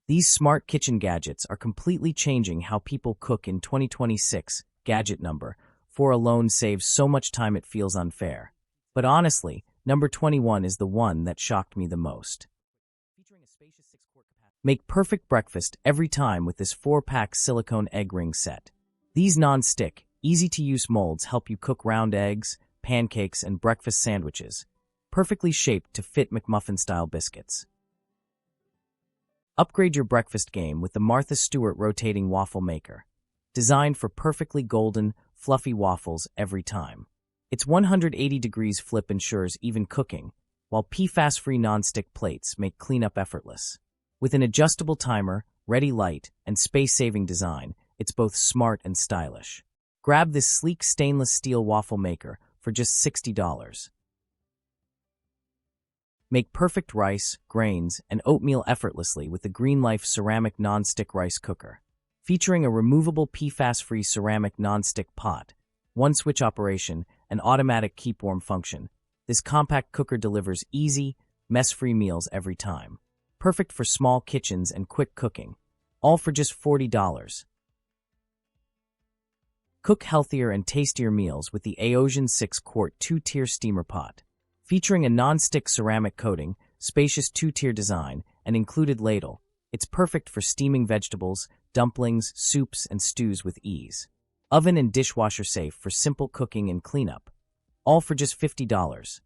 These smart kitchen gadgets are completely changing how people cook in 2026. Gadget number 4 alone saves so much time it feels unfair. But honestly, number 21 is the one that shocked me the most. Make perfect breakfast every time with this 4-pack silicone egg ring set. These non-stick, easy-to-use molds help you cook round eggs, pancakes, and breakfast sandwiches, perfectly shaped to fit McMuffin-style biscuits. Upgrade your breakfast game with the Martha Stewart rotating waffle maker, designed for perfectly golden, fluffy waffles every time. Its 180 degrees flip ensures even cooking, while PFAS-free non-stick plates make cleanup effortless. With an adjustable timer, ready light, and space-saving design, it's both smart and stylish. Grab this sleek stainless steel waffle maker for just $60. Make perfect rice, grains, and oatmeal effortlessly with the Green Life ceramic non-stick rice cooker. Featuring a removable PFAS-free ceramic non-stick pot, one-switch operation, and automatic keep-warm function, this compact cooker delivers easy, mess-free meals every time. Perfect for small kitchens and quick cooking, all for just $40. Cook healthier and tastier meals with the Aosion 6-quart 2-tier steamer pot. Featuring a non-stick ceramic coating, spacious 2-tier design, and included ladle, it's perfect for steaming vegetables, dumplings, soups, and stews with ease. Oven and dishwasher safe for simple cooking and cleanup, all for just $50.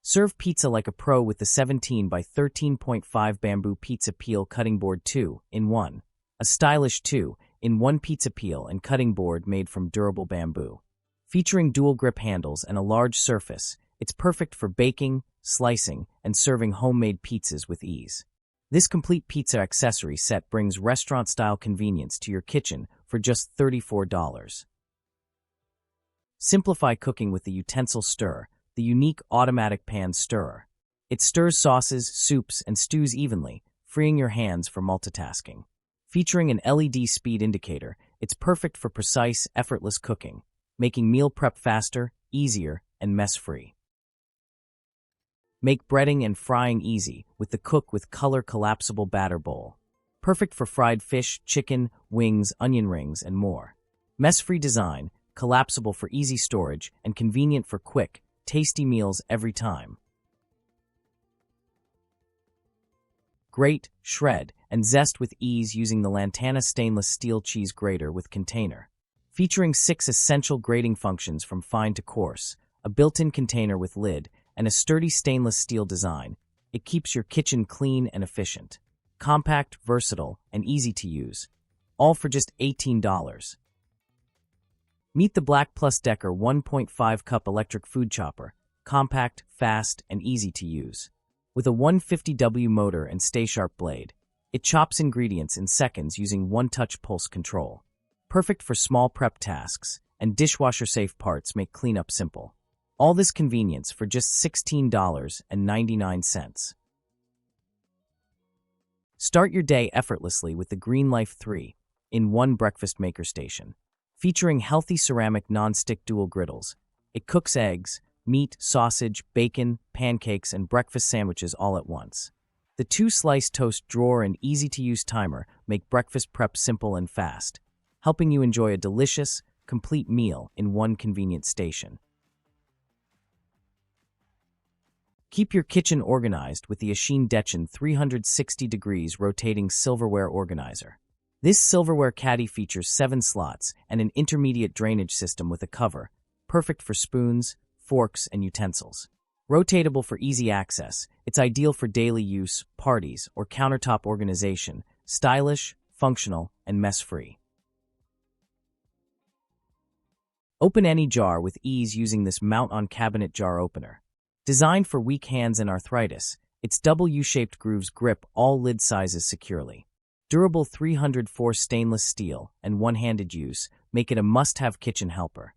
Serve pizza like a pro with the 17 by 13.5 bamboo pizza peel cutting board 2-in-1, a stylish 2-in-1 pizza peel and cutting board made from durable bamboo. Featuring dual grip handles and a large surface, it's perfect for baking, slicing, and serving homemade pizzas with ease. This complete pizza accessory set brings restaurant-style convenience to your kitchen for just $34. Simplify cooking with the Utensil Stir, the unique automatic pan stirrer. It stirs sauces, soups, and stews evenly, freeing your hands for multitasking. Featuring an LED speed indicator, it's perfect for precise, effortless cooking, making meal prep faster, easier, and mess-free. Make breading and frying easy with the Cook with Color collapsible batter bowl. Perfect for fried fish, chicken, wings, onion rings, and more. Mess-free design, collapsible for easy storage, and convenient for quick, tasty meals every time. Grate, shred, and zest with ease using the Lantana stainless steel cheese grater with container. Featuring 6 essential grating functions from fine to coarse, a built-in container with lid, and a sturdy stainless steel design, it keeps your kitchen clean and efficient. Compact, versatile, and easy to use, all for just $18. Meet the Black Plus Decker 1.5-cup electric food chopper, compact, fast, and easy to use. With a 150W motor and stay-sharp blade, it chops ingredients in seconds using one-touch pulse control. Perfect for small prep tasks, and dishwasher-safe parts make cleanup simple. All this convenience for just $16.99. Start your day effortlessly with the Green Life 3-in-1 breakfast maker station. Featuring healthy ceramic non-stick dual griddles, it cooks eggs, meat, sausage, bacon, pancakes, and breakfast sandwiches all at once. The 2-slice toast drawer and easy-to-use timer make breakfast prep simple and fast, helping you enjoy a delicious, complete meal in one convenient station. Keep your kitchen organized with the Ashin Dechen 360 degrees rotating silverware organizer. This silverware caddy features 7 slots and an intermediate drainage system with a cover, perfect for spoons, forks, and utensils. Rotatable for easy access, it's ideal for daily use, parties, or countertop organization, stylish, functional, and mess-free. Open any jar with ease using this mount-on-cabinet jar opener. Designed for weak hands and arthritis, its double U-shaped grooves grip all lid sizes securely. Durable 304 stainless steel and one-handed use make it a must-have kitchen helper.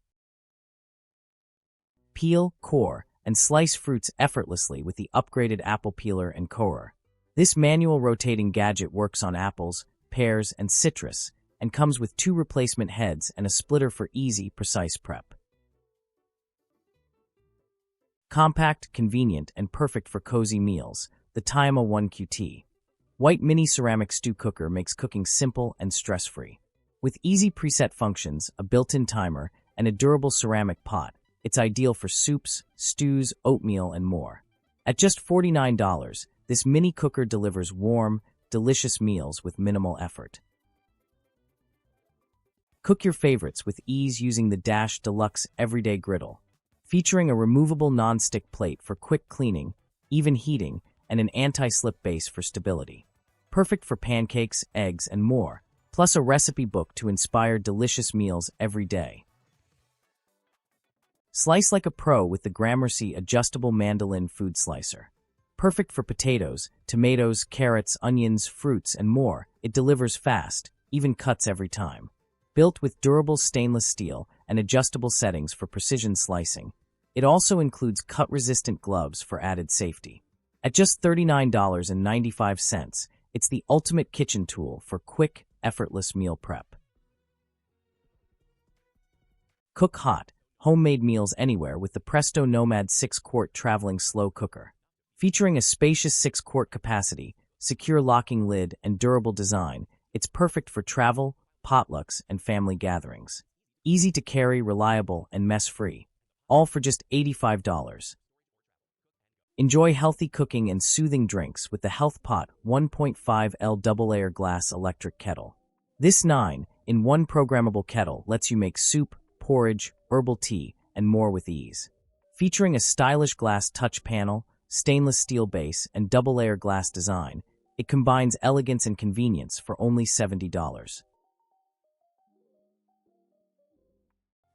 Peel, core, and slice fruits effortlessly with the upgraded apple peeler and corer. This manual rotating gadget works on apples, pears, and citrus, and comes with 2 replacement heads and a splitter for easy, precise prep. Compact, convenient, and perfect for cozy meals, the Tiama 1QT. White mini ceramic stew cooker makes cooking simple and stress-free. With easy preset functions, a built-in timer, and a durable ceramic pot, it's ideal for soups, stews, oatmeal, and more. At just $49, this mini cooker delivers warm, delicious meals with minimal effort. Cook your favorites with ease using the Dash Deluxe Everyday Griddle. Featuring a removable non-stick plate for quick cleaning, even heating, and an anti-slip base for stability. Perfect for pancakes, eggs, and more, plus a recipe book to inspire delicious meals every day. Slice like a pro with the Gramercy Adjustable Mandolin Food Slicer. Perfect for potatoes, tomatoes, carrots, onions, fruits, and more, it delivers fast, even cuts every time. Built with durable stainless steel and adjustable settings for precision slicing, it also includes cut-resistant gloves for added safety. At just $39.95, it's the ultimate kitchen tool for quick, effortless meal prep. Cook hot, homemade meals anywhere with the Presto Nomad 6-quart traveling slow cooker. Featuring a spacious 6-quart capacity, secure locking lid, and durable design, it's perfect for travel, potlucks, and family gatherings. Easy to carry, reliable, and mess-free. All for just $85. Enjoy healthy cooking and soothing drinks with the Health Pot 1.5L double-layer glass electric kettle. This 9-in-1 programmable kettle lets you make soup, porridge, herbal tea, and more with ease. Featuring a stylish glass touch panel, stainless steel base, and double-layer glass design, it combines elegance and convenience for only $70.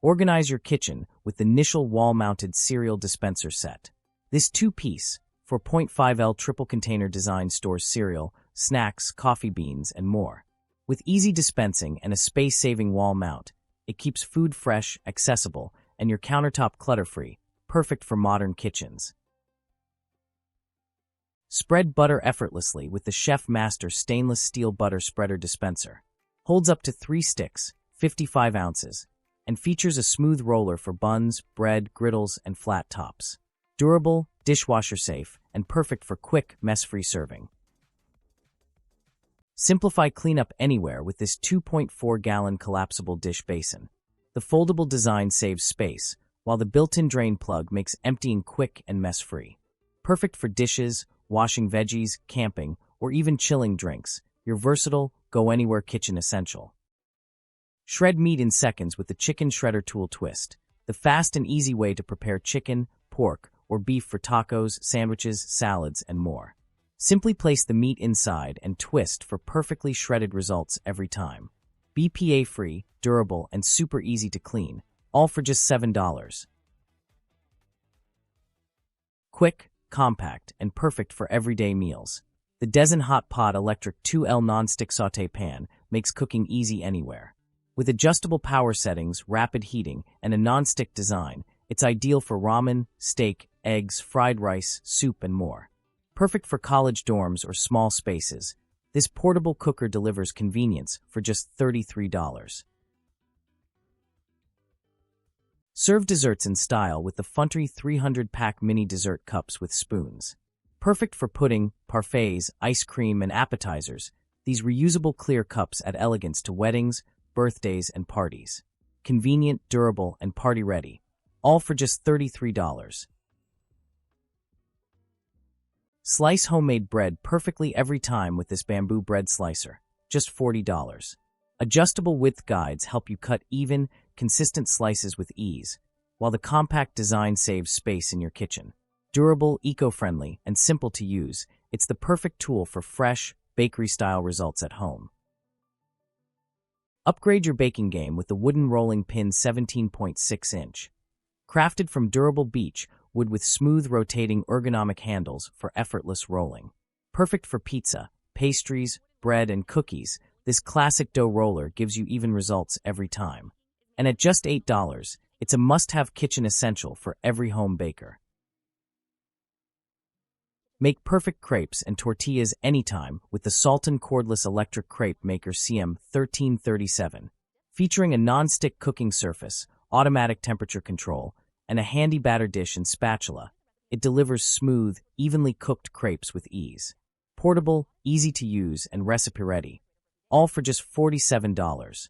Organize your kitchen with the Nischel wall-mounted cereal dispenser set. This 2-piece, 4.5L triple-container design stores cereal, snacks, coffee beans, and more. With easy dispensing and a space-saving wall mount, it keeps food fresh, accessible, and your countertop clutter-free, perfect for modern kitchens. Spread butter effortlessly with the Chef Master stainless steel butter spreader dispenser. Holds up to 3 sticks, 55 ounces, and features a smooth roller for buns, bread, griddles, and flat tops. Durable, dishwasher safe, and perfect for quick, mess-free serving. Simplify cleanup anywhere with this 2.4-gallon collapsible dish basin. The foldable design saves space, while the built-in drain plug makes emptying quick and mess-free. Perfect for dishes, washing veggies, camping, or even chilling drinks, your versatile, go-anywhere kitchen essential. Shred meat in seconds with the Chicken Shredder Tool Twist, the fast and easy way to prepare chicken, pork, or beef for tacos, sandwiches, salads, and more. Simply place the meat inside and twist for perfectly shredded results every time. BPA-free, durable, and super easy to clean, all for just $7. Quick, compact, and perfect for everyday meals. The Dezen Hot Pot Electric 2L Non-Stick Sauté Pan makes cooking easy anywhere. With adjustable power settings, rapid heating, and a non-stick design, it's ideal for ramen, steak, eggs, fried rice, soup, and more. Perfect for college dorms or small spaces, this portable cooker delivers convenience for just $33. Serve desserts in style with the Funtry 300-pack mini dessert cups with spoons. Perfect for pudding, parfaits, ice cream, and appetizers, these reusable clear cups add elegance to weddings, birthdays, and parties. Convenient, durable, and party-ready, all for just $33. Slice homemade bread perfectly every time with this bamboo bread slicer, just $40. Adjustable width guides help you cut even, consistent slices with ease, while the compact design saves space in your kitchen. Durable, eco-friendly, and simple to use, it's the perfect tool for fresh, bakery-style results at home. Upgrade your baking game with the wooden rolling pin 17.6-inch. Crafted from durable beech wood with smooth rotating ergonomic handles for effortless rolling. Perfect for pizza, pastries, bread, and cookies, this classic dough roller gives you even results every time. And at just $8, it's a must-have kitchen essential for every home baker. Make perfect crepes and tortillas anytime with the Sultan cordless electric crepe maker CM1337. Featuring a non-stick cooking surface, automatic temperature control, and a handy batter dish and spatula, it delivers smooth, evenly cooked crepes with ease. Portable, easy to use, and recipe ready. All for just $47.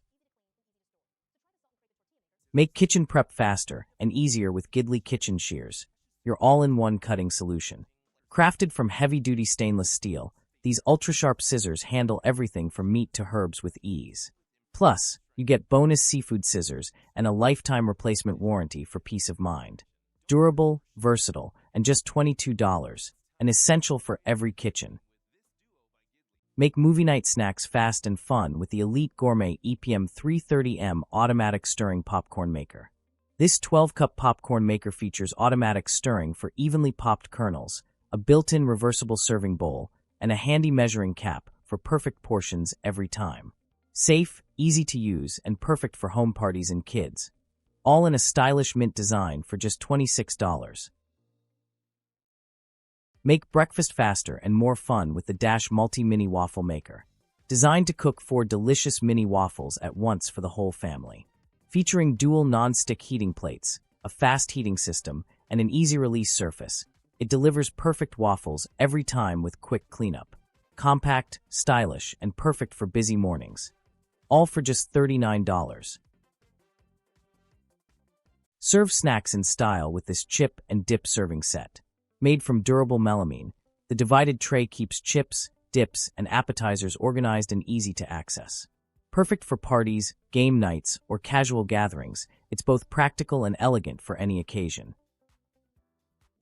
Make kitchen prep faster and easier with Gidley kitchen shears, your all-in-one cutting solution. Crafted from heavy-duty stainless steel, these ultra-sharp scissors handle everything from meat to herbs with ease. Plus, you get bonus seafood scissors and a lifetime replacement warranty for peace of mind. Durable, versatile, and just $22, an essential for every kitchen. Make movie night snacks fast and fun with the Elite Gourmet EPM 330M automatic stirring popcorn maker. This 12-cup popcorn maker features automatic stirring for evenly popped kernels, a built-in reversible serving bowl, and a handy measuring cap for perfect portions every time. Safe, easy to use, and perfect for home parties and kids. All in a stylish mint design for just $26. Make breakfast faster and more fun with the Dash Multi-Mini Waffle Maker. Designed to cook 4 delicious mini waffles at once for the whole family. Featuring dual non-stick heating plates, a fast heating system, and an easy-release surface, it delivers perfect waffles every time with quick cleanup. Compact, stylish, and perfect for busy mornings. All for just $39. Serve snacks in style with this chip and dip serving set. Made from durable melamine, the divided tray keeps chips, dips, and appetizers organized and easy to access. Perfect for parties, game nights, or casual gatherings, it's both practical and elegant for any occasion.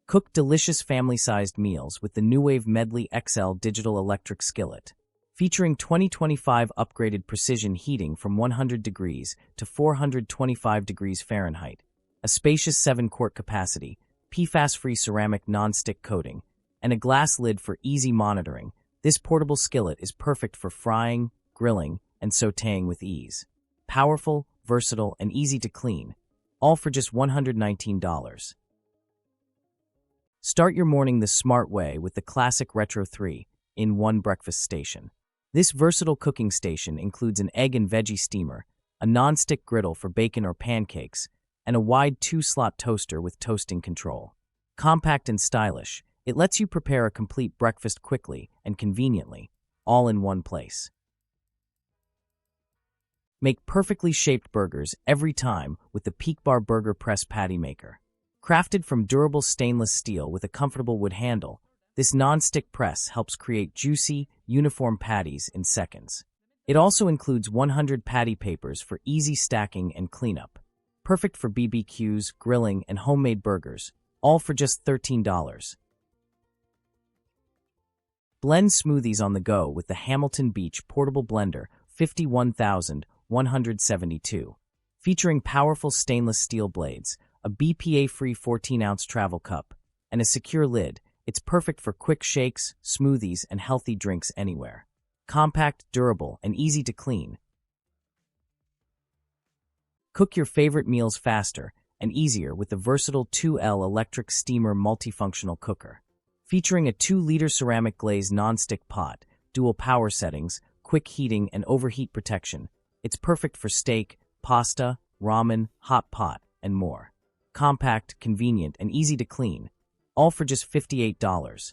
Cook delicious family-sized meals with the NewWave Medley XL digital electric skillet. Featuring 2025 upgraded precision heating from 100 degrees to 425 degrees Fahrenheit, a spacious 7-quart capacity, PFAS-free ceramic non-stick coating, and a glass lid for easy monitoring, this portable skillet is perfect for frying, grilling, and sautéing with ease. Powerful, versatile, and easy to clean, all for just $119. Start your morning the smart way with the classic Retro 3-in-1 breakfast station. This versatile cooking station includes an egg and veggie steamer, a non-stick griddle for bacon or pancakes, and a wide 2-slot toaster with toasting control. Compact and stylish, it lets you prepare a complete breakfast quickly and conveniently, all in one place. Make perfectly shaped burgers every time with the Peak Bar Burger Press Patty Maker. Crafted from durable stainless steel with a comfortable wood handle, this non-stick press helps create juicy, uniform patties in seconds. It also includes 100 patty papers for easy stacking and cleanup. Perfect for BBQs, grilling, and homemade burgers, all for just $13. Blend smoothies on the go with the Hamilton Beach Portable Blender 51172, featuring powerful stainless steel blades, a BPA-free 14-ounce travel cup, and a secure lid. It's perfect for quick shakes, smoothies, and healthy drinks anywhere. Compact, durable, and easy to clean. Cook your favorite meals faster and easier with the versatile 2L electric steamer multifunctional cooker. Featuring a 2-liter ceramic glaze nonstick pot, dual power settings, quick heating, and overheat protection, it's perfect for steak, pasta, ramen, hot pot, and more. Compact, convenient, and easy to clean, all for just $58.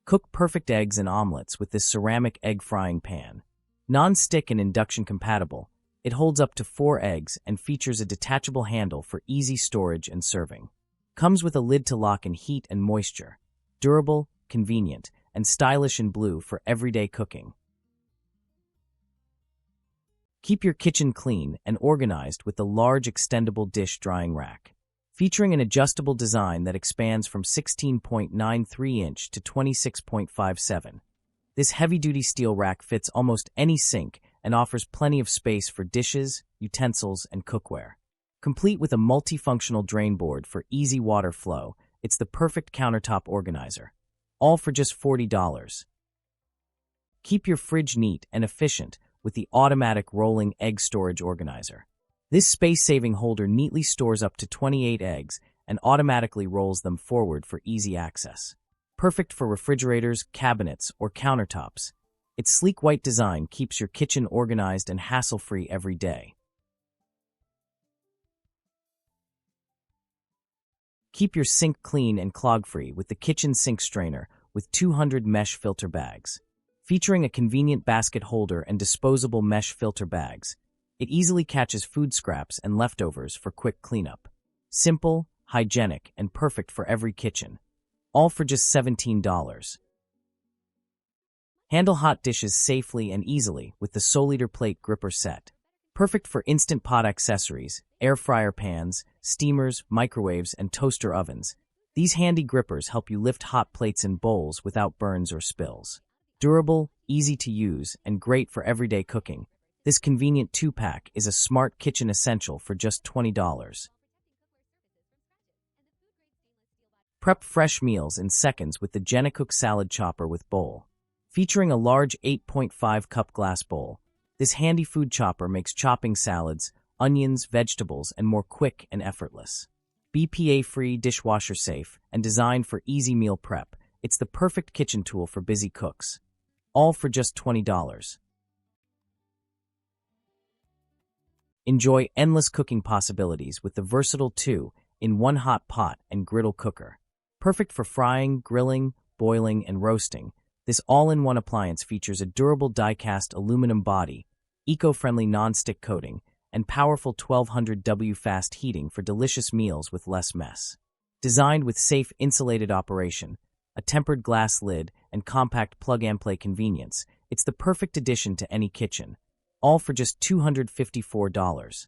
Cook perfect eggs and omelets with this ceramic egg frying pan. Non-stick and induction compatible, it holds up to 4 eggs and features a detachable handle for easy storage and serving. Comes with a lid to lock in heat and moisture. Durable, convenient, and stylish in blue for everyday cooking. Keep your kitchen clean and organized with the large extendable dish drying rack. Featuring an adjustable design that expands from 16.93 inch to 26.57. This heavy-duty steel rack fits almost any sink and offers plenty of space for dishes, utensils, and cookware. Complete with a multifunctional drain board for easy water flow, it's the perfect countertop organizer. All for just $40. Keep your fridge neat and efficient with the automatic rolling egg storage organizer. This space-saving holder neatly stores up to 28 eggs and automatically rolls them forward for easy access. Perfect for refrigerators, cabinets, or countertops. Its sleek white design keeps your kitchen organized and hassle-free every day. Keep your sink clean and clog-free with the kitchen sink strainer with 200 mesh filter bags. Featuring a convenient basket holder and disposable mesh filter bags, it easily catches food scraps and leftovers for quick cleanup. Simple, hygienic, and perfect for every kitchen. All for just $17. Handle hot dishes safely and easily with the Soliter plate gripper set. Perfect for instant pot accessories, air fryer pans, steamers, microwaves, and toaster ovens. These handy grippers help you lift hot plates and bowls without burns or spills. Durable, easy to use, and great for everyday cooking, this convenient 2-pack is a smart kitchen essential for just $20. Prep fresh meals in seconds with the Genecook salad chopper with bowl. Featuring a large 8.5-cup glass bowl, this handy food chopper makes chopping salads, onions, vegetables, and more quick and effortless. BPA-free, dishwasher-safe, and designed for easy meal prep, it's the perfect kitchen tool for busy cooks. All for just $20. Enjoy endless cooking possibilities with the versatile 2-in-1 hot pot and griddle cooker. Perfect for frying, grilling, boiling, and roasting, this all-in-one appliance features a durable die-cast aluminum body, eco-friendly non-stick coating, and powerful 1200W fast heating for delicious meals with less mess. Designed with safe insulated operation, a tempered glass lid, and compact plug-and-play convenience, it's the perfect addition to any kitchen, all for just $254.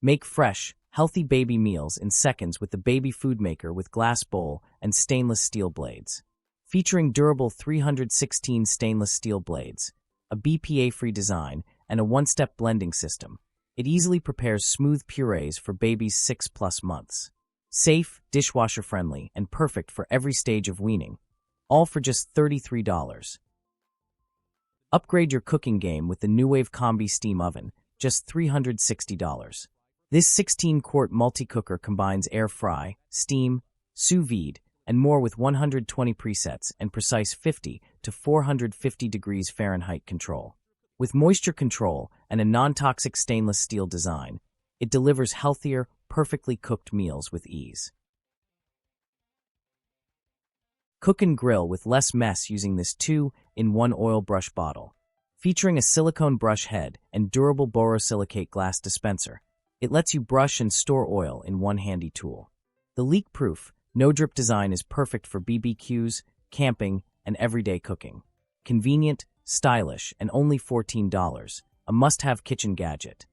Make fresh, healthy baby meals in seconds with the baby food maker with glass bowl and stainless steel blades. Featuring durable 316 stainless steel blades, a BPA-free design, and a one-step blending system, it easily prepares smooth purees for babies 6+ months. Safe, dishwasher-friendly, and perfect for every stage of weaning, all for just $33. Upgrade your cooking game with the NewWave Combi Steam Oven, just $360. This 16-quart multi-cooker combines air fry, steam, sous vide, and more with 120 presets and precise 50 to 450 degrees Fahrenheit control. With moisture control and a non-toxic stainless steel design, it delivers healthier, perfectly cooked meals with ease. Cook and grill with less mess using this 2-in-1 oil brush bottle. Featuring a silicone brush head and durable borosilicate glass dispenser, it lets you brush and store oil in one handy tool. The leak-proof, no-drip design is perfect for BBQs, camping, and everyday cooking. Convenient, stylish, and only $14, a must-have kitchen gadget.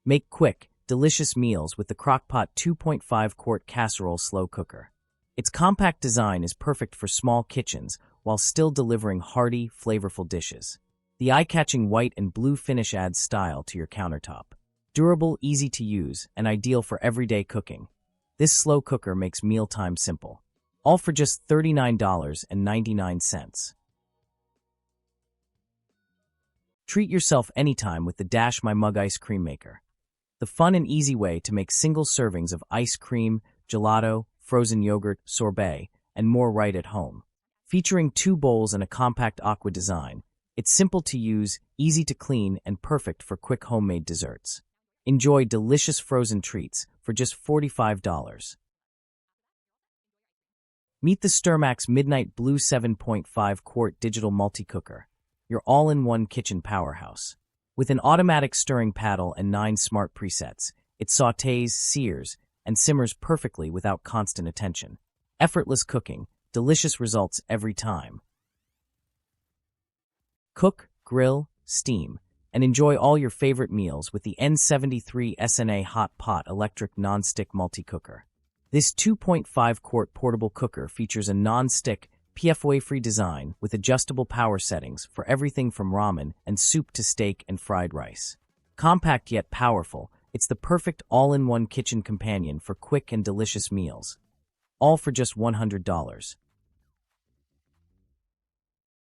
Make quick, delicious meals with the Crock-Pot 2.5-quart casserole slow cooker. Its compact design is perfect for small kitchens while still delivering hearty, flavorful dishes. The eye-catching white and blue finish adds style to your countertop. Durable, easy to use, and ideal for everyday cooking. This slow cooker makes mealtime simple. All for just $39.99. Treat yourself anytime with the Dash My Mug ice cream maker. The fun and easy way to make single servings of ice cream, gelato, frozen yogurt, sorbet, and more right at home. Featuring 2 bowls and a compact aqua design, it's simple to use, easy to clean, and perfect for quick homemade desserts. Enjoy delicious frozen treats for just $45. Meet the Sturmax Midnight Blue 7.5-quart digital multi-cooker, your all-in-one kitchen powerhouse. With an automatic stirring paddle and 9 smart presets, it sautés, sears, and simmers perfectly without constant attention. Effortless cooking, delicious results every time. Cook, grill, steam, and enjoy all your favorite meals with the N73 SNA Hot Pot Electric Non-Stick Multi-Cooker. This 2.5-quart portable cooker features a non-stick, PFOA-free design with adjustable power settings for everything from ramen and soup to steak and fried rice. Compact yet powerful, it's the perfect all-in-one kitchen companion for quick and delicious meals. All for just $100.